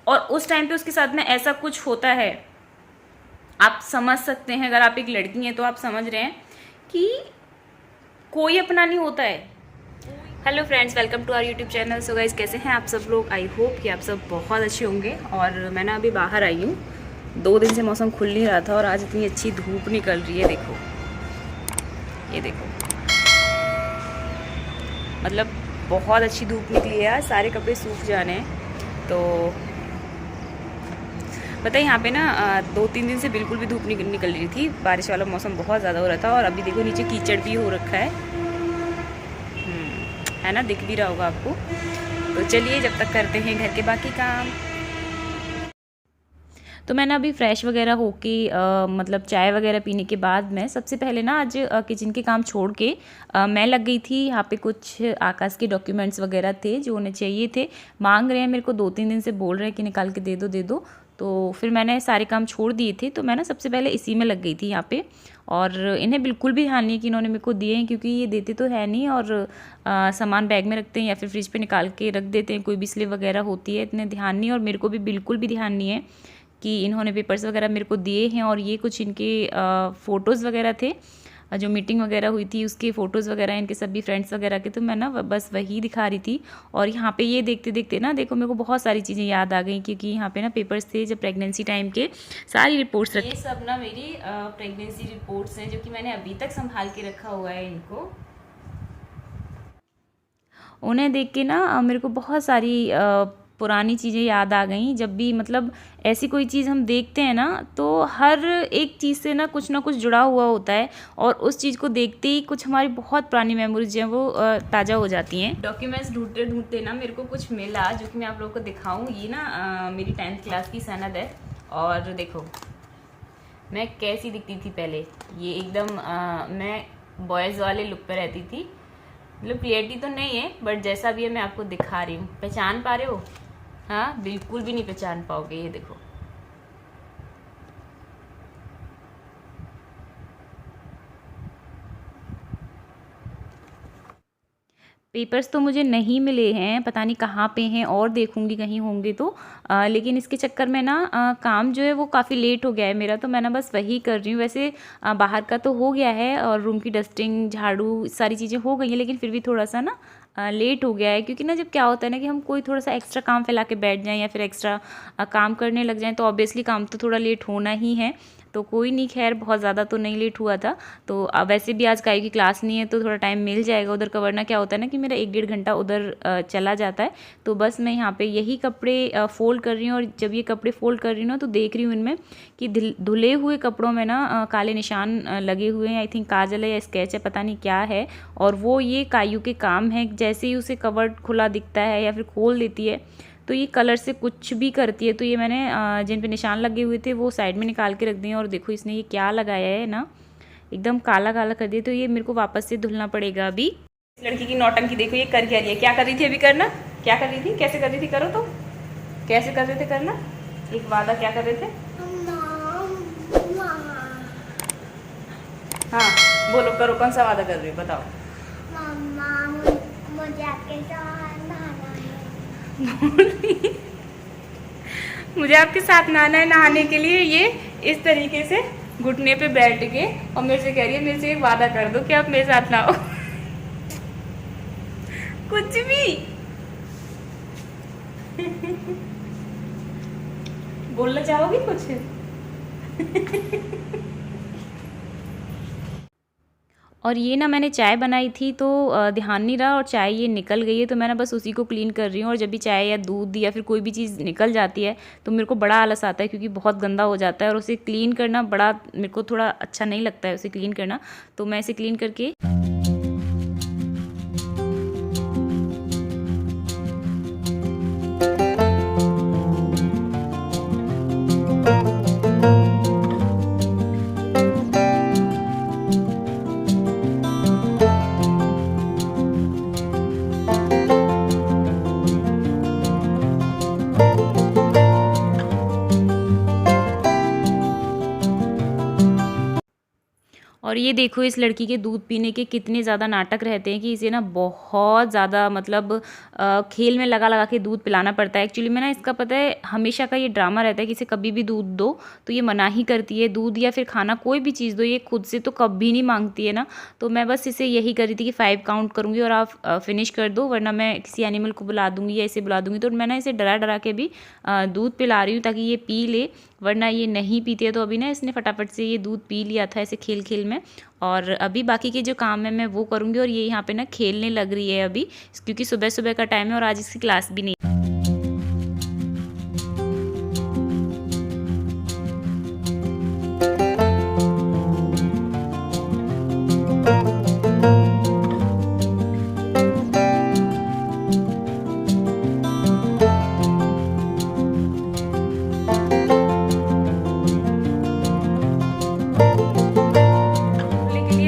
और उस टाइम पे उसके साथ में ऐसा कुछ होता है, आप समझ सकते हैं। अगर आप एक लड़की हैं तो आप समझ रहे हैं कि कोई अपना नहीं होता है। Hello friends, welcome to our YouTube channel. So guys, कैसे हैं आप सब लोग? आई होप कि आप सब बहुत अच्छे होंगे। और मैं ना अभी बाहर आई हूँ, 2 दिन से मौसम खुल नहीं रहा था और आज इतनी अच्छी धूप निकल रही है। देखो, ये देखो, मतलब बहुत अच्छी धूप निकली है। आज सारे कपड़े सूख जाने हैं। तो पता है यहाँ पे ना 2-3 दिन से बिल्कुल भी धूप निकल रही थी। बारिश वाला मौसम बहुत ज़्यादा हो रहा था और अभी देखो नीचे कीचड़ भी हो रखा है ना, दिख भी रहा होगा आपको। तो चलिए जब तक करते हैं घर के बाकी काम। तो मैं ना अभी फ्रेश वगैरह होके मतलब चाय वगैरह पीने के बाद मैं सबसे पहले ना आज किचन के काम छोड़ के मैं लग गई थी। यहाँ पे कुछ आकाश के डॉक्यूमेंट्स वगैरह थे जो उन्हें चाहिए थे, मांग रहे हैं मेरे को, 2-3 दिन से बोल रहे हैं कि निकाल के दे दो दे दो। तो फिर मैंने सारे काम छोड़ दिए थे, तो मैं ना सबसे पहले इसी में लग गई थी यहाँ पे। और इन्हें बिल्कुल भी ध्यान नहीं है कि इन्होंने मेरे को दिए हैं, क्योंकि ये देते तो है नहीं और सामान बैग में रखते हैं या फिर फ्रिज पे निकाल के रख देते हैं। कोई भी स्लिप वगैरह होती है, इतने ध्यान नहीं, और मेरे को भी बिल्कुल भी ध्यान नहीं है कि इन्होंने पेपर्स वगैरह मेरे को दिए हैं। और ये कुछ इनके फ़ोटोज़ वगैरह थे, जो मीटिंग वगैरह हुई थी उसके फ़ोटोज़ वगैरह इनके सभी फ्रेंड्स वगैरह के, तो मैं ना बस वही दिखा रही थी। और यहाँ पे ये देखते देखते ना देखो मेरे को बहुत सारी चीज़ें याद आ गई, क्योंकि यहाँ पे ना पेपर्स थे जब प्रेगनेंसी टाइम के, सारी रिपोर्ट्स रखी। ये सब ना मेरी प्रेगनेंसी रिपोर्ट्स हैं जो कि मैंने अभी तक संभाल के रखा हुआ है इनको। उन्हें देख के ना मेरे को बहुत सारी पुरानी चीज़ें याद आ गई। जब भी मतलब ऐसी कोई चीज़ हम देखते हैं ना, तो हर एक चीज़ से ना कुछ जुड़ा हुआ होता है, और उस चीज़ को देखते ही कुछ हमारी बहुत पुरानी मेमोरीज जो हैं वो ताज़ा हो जाती हैं। डॉक्यूमेंट्स ढूंढते ढूंढते ना मेरे को कुछ मिला जो कि मैं आप लोगों को दिखाऊँ। ये ना मेरी 10th क्लास की सनद है। और देखो मैं कैसी दिखती थी पहले। ये एकदम मैं बॉयज़ वाले लुक पे रहती थी। मतलब क्लियरिटी तो नहीं है, बट जैसा भी है मैं आपको दिखा रही हूँ। पहचान पा रहे हो? हाँ, बिल्कुल भी नहीं पहचान पाओगे। ये देखो, पेपर्स तो मुझे नहीं मिले हैं, पता नहीं कहाँ पे हैं, और देखूंगी कहीं होंगे तो। लेकिन इसके चक्कर में ना काम जो है वो काफ़ी लेट हो गया है मेरा, तो मैं ना बस वही कर रही हूँ। वैसे बाहर का तो हो गया है और रूम की डस्टिंग, झाड़ू, सारी चीज़ें हो गई हैं, लेकिन फिर भी थोड़ा सा ना लेट हो गया है। क्योंकि ना जब क्या होता है ना कि हम कोई थोड़ा सा एक्स्ट्रा काम फैला के बैठ जाएं या फिर एक्स्ट्रा काम करने लग जाएं, तो ऑब्वियसली काम तो थोड़ा लेट होना ही है। तो कोई नहीं, खैर बहुत ज़्यादा तो नहीं लेट हुआ था। तो वैसे भी आज काई की क्लास नहीं है तो थोड़ा टाइम मिल जाएगा उधर का, वरना क्या होता है ना कि मेरा 1-1.5 घंटा उधर चला जाता है। तो बस मैं यहाँ पे यही कपड़े फ़ोल्ड कर रही हूँ। और जब ये कपड़े फ़ोल्ड कर रही हूँ ना, तो देख रही हूँ इनमें कि धुले हुए कपड़ों में ना काले निशान लगे हुए हैं। आई थिंक काजल है या स्केच है, पता नहीं क्या है। और वो ये कायू के काम है। जैसे ही उसे कवर्ड खुला दिखता है या फिर खोल देती है, तो ये कलर से कुछ भी करती है। तो ये मैंने जिन पे निशान लगे हुए थे वो साइड में निकाल के रख दिए। और देखो इसने ये क्या लगाया है ना, एकदम काला काला कर दिया। तो ये मेरे को वापस से धुलना पड़ेगा अभी। इस लड़की की नौटंकी देखो, ये कर क्या रही है, क्या कर रही थी अभी, करना क्या कर रही थी, कैसे कर रही थी, करो तो कैसे कर रहे थे, करना एक वादा, क्या कर रहे थे? हाँ बोलो, करो, कौन सा वादा कर रही हो बताओ। मुझे आपके साथ नहाना मुझे आपके साथ नहाना है। नहाने के लिए ये इस तरीके से घुटने पे बैठ के और मेरे से कह रही है, मेरे से एक वादा कर दो कि आप मेरे साथ नहाओ। कुछ भी बोलना चाहोगी कुछ? और ये ना मैंने चाय बनाई थी तो ध्यान नहीं रहा और चाय ये निकल गई है। तो मैं ना बस उसी को क्लीन कर रही हूँ। और जब भी चाय या दूध या फिर कोई भी चीज़ निकल जाती है तो मेरे को बड़ा आलस आता है, क्योंकि बहुत गंदा हो जाता है और उसे क्लीन करना बड़ा मेरे को थोड़ा अच्छा नहीं लगता है उसे क्लीन करना। तो मैं इसे क्लीन करके और ये देखो इस लड़की के दूध पीने के कितने ज़्यादा नाटक रहते हैं कि इसे ना बहुत ज़्यादा मतलब खेल में लगा लगा के दूध पिलाना पड़ता है। एक्चुअली में ना इसका पता है हमेशा का ये ड्रामा रहता है कि इसे कभी भी दूध दो तो ये मना ही करती है। दूध या फिर खाना कोई भी चीज़ दो ये खुद से तो कभी नहीं मांगती है ना। तो मैं बस इसे यही करी थी कि 5 काउंट करूँगी और आप फिनिश कर दो, वरना मैं किसी एनिमल को बुला दूँगी या इसे बुला दूँगी। तो मैं ना इसे डरा डरा के भी दूध पिला रही हूँ ताकि ये पी ले, वरना ये नहीं पीती है। तो अभी ना इसने फटाफट से ये दूध पी लिया था ऐसे खेल खेल में। और अभी बाकी के जो काम है मैं वो करूँगी। और ये यहाँ पे ना खेलने लग रही है अभी, क्योंकि सुबह सुबह का टाइम है और आज इसकी क्लास भी नहीं।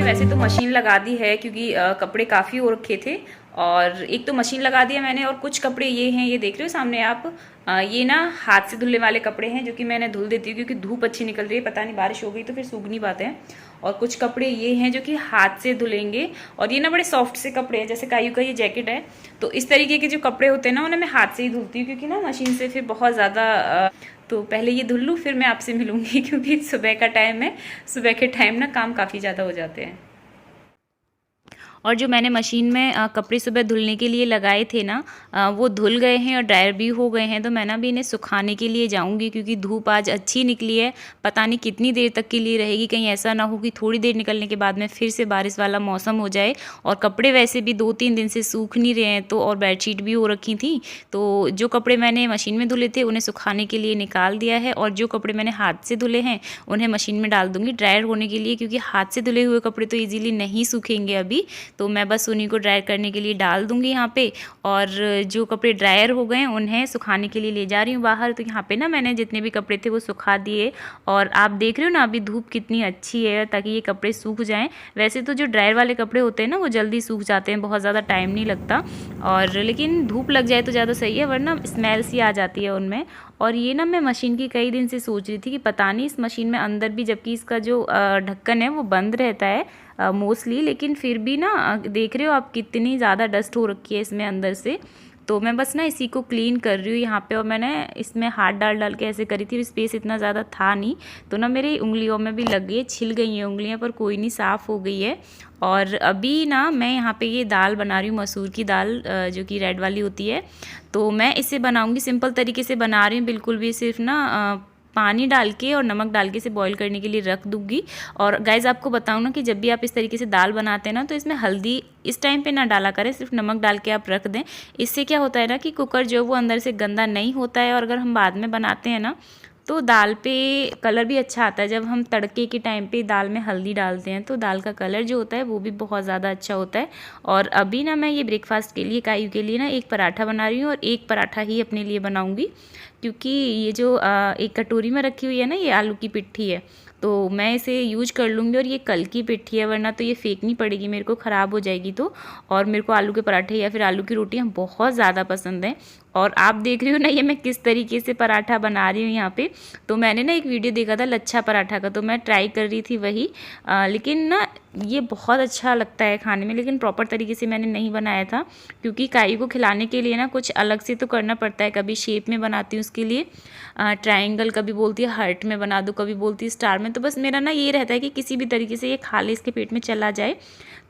वैसे तो मशीन लगा दी है क्योंकि कपड़े काफ़ी हो रखे थे, और एक तो मशीन लगा दिया मैंने। और कुछ कपड़े ये हैं, ये देख रहे हो सामने आप, ये ना हाथ से धुलने वाले कपड़े हैं जो कि मैंने धुल देती हूँ क्योंकि धूप अच्छी निकल रही है। पता नहीं बारिश हो गई तो फिर सूख नहीं पाते हैं। और कुछ कपड़े ये हैं जो कि हाथ से धुलेंगे, और ये ना बड़े सॉफ्ट से कपड़े हैं, जैसे कायू का ये जैकेट है। तो इस तरीके के जो कपड़े होते हैं ना उन्हें मैं हाथ से ही धुलती हूँ क्योंकि ना मशीन से फिर बहुत ज़्यादा। तो पहले ये धुल लूँ फिर मैं आपसे मिलूँगी क्योंकि सुबह का टाइम है, सुबह के टाइम ना काम काफ़ी ज़्यादा हो जाते हैं। और जो मैंने मशीन में कपड़े सुबह धुलने के लिए लगाए थे ना, वो धुल गए हैं और ड्रायर भी हो गए हैं। तो मैं ना भी इन्हें सुखाने के लिए जाऊंगी क्योंकि धूप आज अच्छी निकली है। पता नहीं कितनी देर तक के लिए रहेगी, कहीं ऐसा ना हो कि थोड़ी देर निकलने के बाद में फिर से बारिश वाला मौसम हो जाए। और कपड़े वैसे भी 2-3 दिन से सूख नहीं रहे हैं, तो और बेडशीट भी हो रखी थी। तो जो कपड़े मैंने मशीन में धुले थे उन्हें सुखाने के लिए निकाल दिया है, और जो कपड़े मैंने हाथ से धुले हैं उन्हें मशीन में डाल दूँगी ड्रायर होने के लिए, क्योंकि हाथ से धुले हुए कपड़े तो ईजिली नहीं सूखेंगे अभी। तो मैं बस उन्हीं को ड्रायर करने के लिए डाल दूंगी यहाँ पे। और जो कपड़े ड्रायर हो गए उन्हें सुखाने के लिए ले जा रही हूँ बाहर। तो यहाँ पे ना मैंने जितने भी कपड़े थे वो सुखा दिए, और आप देख रहे हो ना अभी धूप कितनी अच्छी है ताकि ये कपड़े सूख जाएं। वैसे तो जो ड्रायर वाले कपड़े होते हैं ना वो जल्दी सूख जाते हैं, बहुत ज़्यादा टाइम नहीं लगता। और लेकिन धूप लग जाए तो ज़्यादा सही है, वरना स्मेल सी आ जाती है उनमें। और ये ना मैं मशीन की कई दिन से सोच रही थी कि पता नहीं इस मशीन में अंदर भी, जबकि इसका जो ढक्कन है वो बंद रहता है मोस्टली, लेकिन फिर भी ना देख रहे हो आप कितनी ज़्यादा डस्ट हो रखी है इसमें अंदर से। तो मैं बस ना इसी को क्लीन कर रही हूँ यहाँ पे। और मैंने इसमें हाथ डाल डाल के ऐसे करी थी, स्पेस इतना ज़्यादा था नहीं, तो ना मेरी उंगलियों में भी लग गई है, छिल गई हैं उंगलियाँ, पर कोई नहीं, साफ़ हो गई है। और अभी ना मैं यहाँ पे ये दाल बना रही हूँ, मसूर की दाल जो कि रेड वाली होती है। तो मैं इसे बनाऊँगी सिंपल तरीके से बना रही हूँ, बिल्कुल भी सिर्फ ना पानी डाल के और नमक डाल के इसे बॉईल करने के लिए रख दूँगी। और गाइज़ आपको बताऊँ ना कि जब भी आप इस तरीके से दाल बनाते हैं ना तो इसमें हल्दी इस टाइम पे ना डाला करें, सिर्फ नमक डाल के आप रख दें। इससे क्या होता है ना कि कुकर जो है वो अंदर से गंदा नहीं होता है, और अगर हम बाद में बनाते हैं ना तो दाल पे कलर भी अच्छा आता है। जब हम तड़के के टाइम पे दाल में हल्दी डालते हैं तो दाल का कलर जो होता है वो भी बहुत ज़्यादा अच्छा होता है। और अभी ना मैं ये ब्रेकफास्ट के लिए कायू के लिए ना एक पराठा बना रही हूँ, और एक पराठा ही अपने लिए बनाऊँगी क्योंकि ये जो एक कटोरी में रखी हुई है ना ये आलू की पिट्ठी है, तो मैं इसे यूज कर लूँगी। और ये कल की पिट्ठी है, वरना तो ये फेंकनी पड़ेगी मेरे को, ख़राब हो जाएगी। तो और मेरे को आलू के पराठे या फिर आलू की रोटियाँ बहुत ज़्यादा पसंद हैं। और आप देख रही हो ना ये मैं किस तरीके से पराठा बना रही हूँ यहाँ पे। तो मैंने ना एक वीडियो देखा था लच्छा पराठा का, तो मैं ट्राई कर रही थी वही। लेकिन ना ये बहुत अच्छा लगता है खाने में, लेकिन प्रॉपर तरीके से मैंने नहीं बनाया था क्योंकि काई को खिलाने के लिए ना कुछ अलग से तो करना पड़ता है। कभी शेप में बनाती हूँ उसके लिए ट्रायंगल, कभी बोलती है हार्ट में बना दो, कभी बोलती है स्टार में। तो बस मेरा ना ये रहता है कि किसी भी तरीके से ये खा ले, इसके पेट में चला जाए।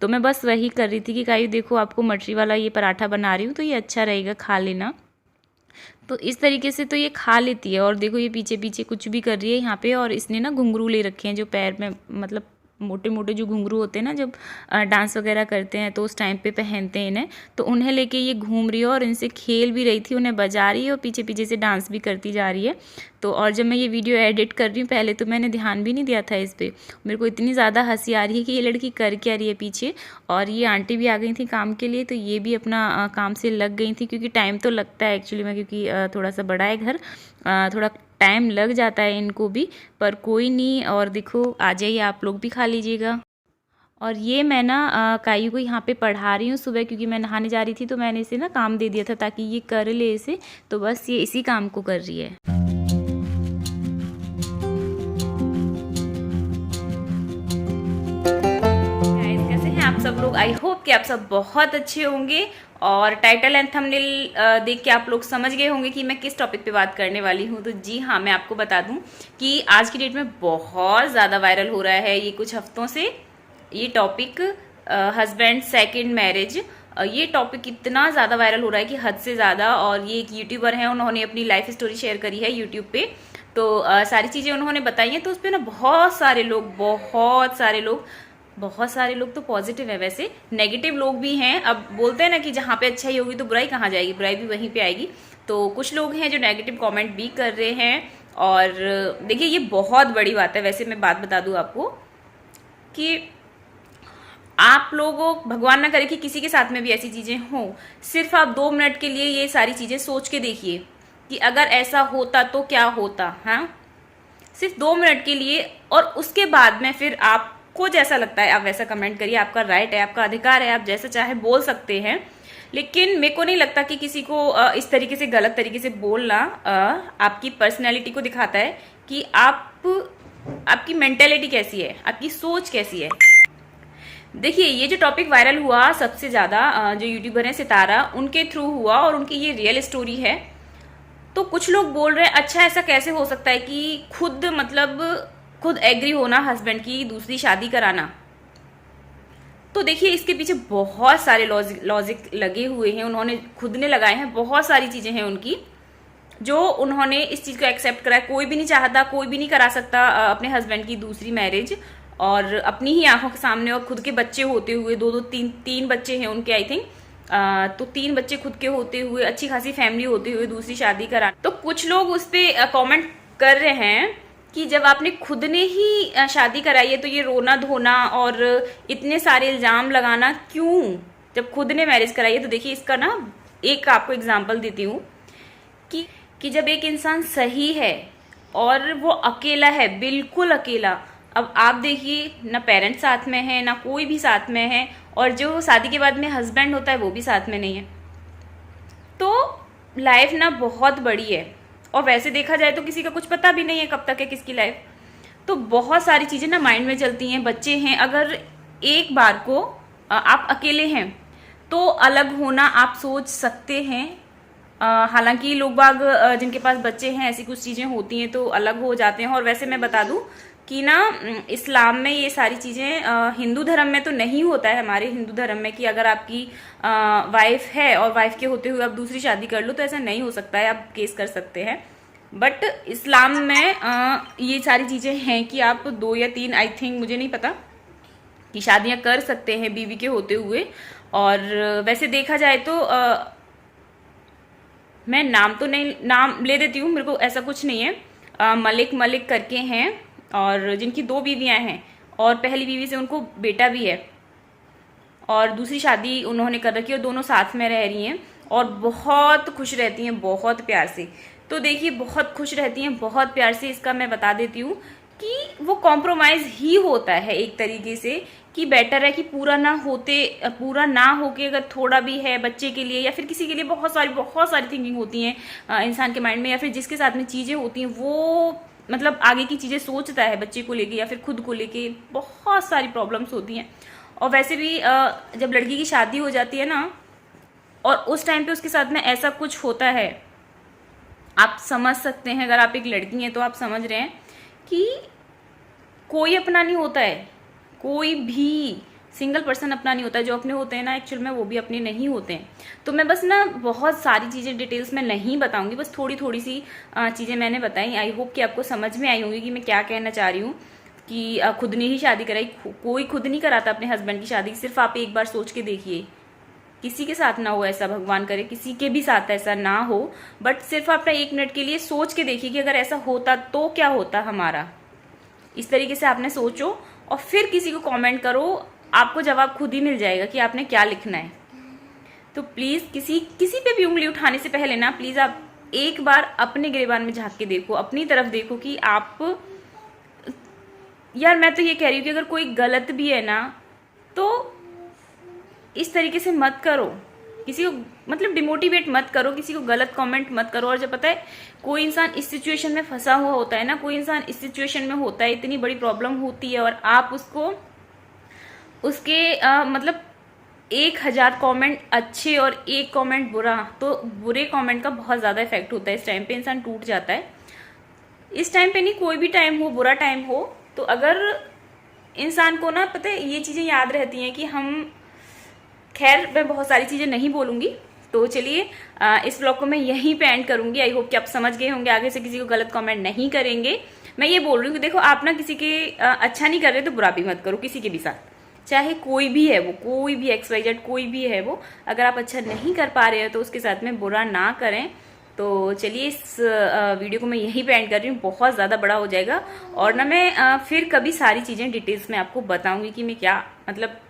तो मैं बस वही कर रही थी कि काई देखो आपको मटरी वाला ये पराठा बना रही हूँ तो ये अच्छा रहेगा, खा लेना। तो इस तरीके से तो ये खा लेती है। और देखो ये पीछे पीछे कुछ भी कर रही है यहाँ पे। और इसने ना घुंघरू ले रखे हैं जो पैर में, मतलब मोटे मोटे जो घुंघरू होते हैं ना जब डांस वगैरह करते हैं तो उस टाइम पे पहनते हैं इन्हें, तो उन्हें लेके ये घूम रही है और इनसे खेल भी रही थी, उन्हें बजा रही है और पीछे पीछे से डांस भी करती जा रही है। तो और जब मैं ये वीडियो एडिट कर रही हूँ, पहले तो मैंने ध्यान भी नहीं दिया था इस पर, मेरे को इतनी ज़्यादा हंसी आ रही है कि ये लड़की कर क्या रही है पीछे। और ये आंटी भी आ गई थी काम के लिए, तो ये भी अपना काम से लग गई थी क्योंकि टाइम तो लगता है एक्चुअली में, क्योंकि थोड़ा सा बड़ा है घर, थोड़ा टाइम लग जाता है इनको भी, पर कोई नहीं। और देखो आ जाइए आप लोग भी खा लीजिएगा। और ये मैं ना कायू को यहाँ पे पढ़ा रही हूँ सुबह, क्योंकि मैं नहाने जा रही थी तो मैंने इसे ना काम दे दिया था ताकि ये कर ले इसे, तो बस ये इसी काम को कर रही है। सब लोग। आई होप कि आप सब बहुत अच्छे होंगे और टाइटल एंड थंबनेल देख के आप लोग समझ गए होंगे कि मैं किस टॉपिक पे बात करने वाली हूँ। तो जी हाँ, मैं आपको बता दूँ कि आज की डेट में बहुत ज़्यादा वायरल हो रहा है ये कुछ हफ्तों से ये टॉपिक, हस्बैंड सेकंड मैरिज। ये टॉपिक इतना ज़्यादा वायरल हो रहा है कि हद से ज़्यादा। और ये एक यूट्यूबर है, उन्होंने अपनी लाइफ स्टोरी शेयर करी है यूट्यूब पे। तो सारी चीज़ें उन्होंने बताई हैं। तो उस पर ना बहुत सारे लोग तो पॉजिटिव है, वैसे नेगेटिव लोग भी हैं। अब बोलते हैं ना कि जहाँ पे अच्छाई होगी तो बुराई कहाँ जाएगी, बुराई भी वहीं पे आएगी। तो कुछ लोग हैं जो नेगेटिव कमेंट भी कर रहे हैं। और देखिए, ये बहुत बड़ी बात है। वैसे मैं बात बता दूं आपको कि आप लोगों, भगवान ना करे कि किसी के साथ में भी ऐसी चीज़ें हों, सिर्फ आप 2 मिनट के लिए ये सारी चीज़ें सोच के देखिए कि अगर ऐसा होता तो क्या होता। हाँ, सिर्फ 2 मिनट के लिए। और उसके बाद में फिर आपको जैसा लगता है आप वैसा कमेंट करिए। आपका राइट है, आपका अधिकार है, आप जैसा चाहे बोल सकते हैं। लेकिन मेरे को नहीं लगता कि किसी को इस तरीके से, गलत तरीके से बोलना आपकी पर्सनैलिटी को दिखाता है कि आपकी मेंटेलिटी कैसी है, आपकी सोच कैसी है। देखिए, ये जो टॉपिक वायरल हुआ सबसे ज़्यादा, जो यूट्यूबर है सितारा, उनके थ्रू हुआ और उनकी ये रियल स्टोरी है। तो कुछ लोग बोल रहे हैं अच्छा ऐसा कैसे हो सकता है कि खुद एग्री होना हस्बैंड की दूसरी शादी कराना। तो देखिए, इसके पीछे बहुत सारे लॉजिक लगे हुए हैं, उन्होंने खुद ने लगाए हैं। बहुत सारी चीज़ें हैं उनकी जो उन्होंने इस चीज़ को एक्सेप्ट करा है। कोई भी नहीं चाहता, कोई भी नहीं करा सकता अपने हस्बैंड की दूसरी मैरिज, और अपनी ही आंखों के सामने, और खुद के बच्चे होते हुए, 2-2 3 बच्चे हैं उनके, आई थिंक। तो 3 बच्चे खुद के होते हुए, अच्छी खासी फैमिली होते हुए दूसरी शादी करा। तो कुछ लोग उस पर कॉमेंट कर रहे हैं कि जब आपने खुद ने ही शादी कराई है तो ये रोना धोना और इतने सारे इल्ज़ाम लगाना क्यों, जब खुद ने मैरिज कराई है। तो देखिए, इसका ना एक आपको एग्जांपल देती हूँ कि जब एक इंसान सही है और वो अकेला है, बिल्कुल अकेला। अब आप देखिए, ना पेरेंट्स साथ में है, ना कोई भी साथ में है, और जो शादी के बाद में हस्बैंड होता है वो भी साथ में नहीं है। तो लाइफ ना बहुत बड़ी है, और वैसे देखा जाए तो किसी का कुछ पता भी नहीं है कब तक है किसकी लाइफ। तो बहुत सारी चीज़ें ना माइंड में चलती हैं। बच्चे हैं, अगर एक बार को आप अकेले हैं तो अलग होना आप सोच सकते हैं। हालांकि लोग बाग जिनके पास बच्चे हैं, ऐसी कुछ चीज़ें होती हैं तो अलग हो जाते हैं। और वैसे मैं बता दूं कि ना, इस्लाम में ये सारी चीज़ें, हिंदू धर्म में तो नहीं होता है, हमारे हिंदू धर्म में, कि अगर आपकी वाइफ है और वाइफ के होते हुए आप दूसरी शादी कर लो तो ऐसा नहीं हो सकता है, आप केस कर सकते हैं। बट इस्लाम में ये सारी चीज़ें हैं कि आप 2 या 3, आई थिंक, मुझे नहीं पता, कि शादियां कर सकते हैं बीवी के होते हुए। और वैसे देखा जाए तो मैं नाम ले देती हूँ, मेरे को ऐसा कुछ नहीं है। मलिक करके हैं, और जिनकी 2 बीवियां हैं, और पहली बीवी से उनको बेटा भी है, और दूसरी शादी उन्होंने कर रखी है, और दोनों साथ में रह रही हैं और बहुत खुश रहती हैं, बहुत प्यार से। तो देखिए, बहुत खुश रहती हैं, बहुत प्यार से। इसका मैं बता देती हूँ कि वो कॉम्प्रोमाइज़ ही होता है एक तरीके से, कि बेटर है कि पूरा ना होके अगर थोड़ा भी है बच्चे के लिए या फिर किसी के लिए, बहुत सारी थिंकिंग होती हैं इंसान के माइंड में, या फिर जिसके साथ में चीज़ें होती हैं वो मतलब आगे की चीज़ें सोचता है बच्चे को लेके या फिर खुद को लेके। बहुत सारी प्रॉब्लम्स होती हैं। और वैसे भी जब लड़की की शादी हो जाती है ना, और उस टाइम पे उसके साथ में ऐसा कुछ होता है, आप समझ सकते हैं। अगर आप एक लड़की हैं तो आप समझ रहे हैं कि कोई अपना नहीं होता है, कोई भी सिंगल पर्सन अपना नहीं होता है। जो अपने होते हैं ना, एक्चुअल में वो भी अपने नहीं होते हैं। तो मैं बस ना बहुत सारी चीज़ें डिटेल्स में नहीं बताऊंगी, बस थोड़ी सी चीज़ें मैंने बताई। आई होप कि आपको समझ में आई होंगी कि मैं क्या कहना चाह रही हूँ। कि खुद ने ही शादी कराई, कोई खुद नहीं कराता अपने हस्बैंड की शादी। सिर्फ आप एक बार सोच के देखिए, किसी के साथ ना हो ऐसा, भगवान करे किसी के भी साथ ऐसा ना हो, बट सिर्फ अपना 1 मिनट के लिए सोच के देखिए कि अगर ऐसा होता तो क्या होता हमारा। इस तरीके से आपने सोचो और फिर किसी को कमेंट करो, आपको जवाब खुद ही मिल जाएगा कि आपने क्या लिखना है। तो प्लीज़ किसी पे भी उंगली उठाने से पहले ना, प्लीज़ आप एक बार अपने गिरेबान में झांक के देखो, अपनी तरफ देखो कि आप, यार मैं तो ये कह रही हूँ कि अगर कोई गलत भी है ना तो इस तरीके से मत करो, किसी को मतलब डिमोटिवेट मत करो, किसी को गलत कमेंट मत करो। और जब पता है कोई इंसान इस सिचुएशन में फंसा हुआ होता है ना, कोई इंसान इस सिचुएशन में होता है, इतनी बड़ी प्रॉब्लम होती है और आप उसके मतलब 1000 कमेंट अच्छे और एक कमेंट बुरा, तो बुरे कमेंट का बहुत ज़्यादा इफेक्ट होता है। इस टाइम पे इंसान टूट जाता है। इस टाइम पे नहीं, कोई भी टाइम हो, बुरा टाइम हो, तो अगर इंसान को ना, पता है, ये चीज़ें याद रहती हैं कि हम, खैर मैं बहुत सारी चीज़ें नहीं बोलूँगी। तो चलिए इस ब्लॉग को मैं यहीं पे एंड करूँगी। आई होप कि आप समझ गए होंगे, आगे से किसी को गलत कमेंट नहीं करेंगे। मैं ये बोल रही हूँ कि देखो, आप ना किसी के अच्छा नहीं कर रहे तो बुरा भी मत करो किसी के भी साथ, चाहे कोई भी है वो, कोई भी XYZ कोई भी है वो। अगर आप अच्छा नहीं कर पा रहे हो तो उसके साथ में बुरा ना करें। तो चलिए इस वीडियो को मैं यहीं पे एंड कर रही हूँ, बहुत ज़्यादा बड़ा हो जाएगा। और ना मैं फिर कभी सारी चीज़ें डिटेल्स में आपको बताऊँगी कि मैं क्या, मतलब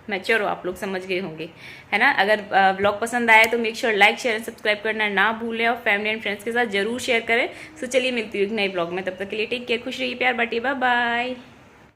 मैच्योर हो, आप लोग समझ गए होंगे, है ना। अगर ब्लॉग पसंद आए तो make sure like share and subscribe करना ना भूलें, और फैमिली एंड फ्रेंड्स के साथ जरूर शेयर करें। सो चलिए मिलती हूँ एक नए ब्लॉग में, तब तक के लिए टेक केयर, खुश रहिए, प्यार बांटिए, बाय बाय।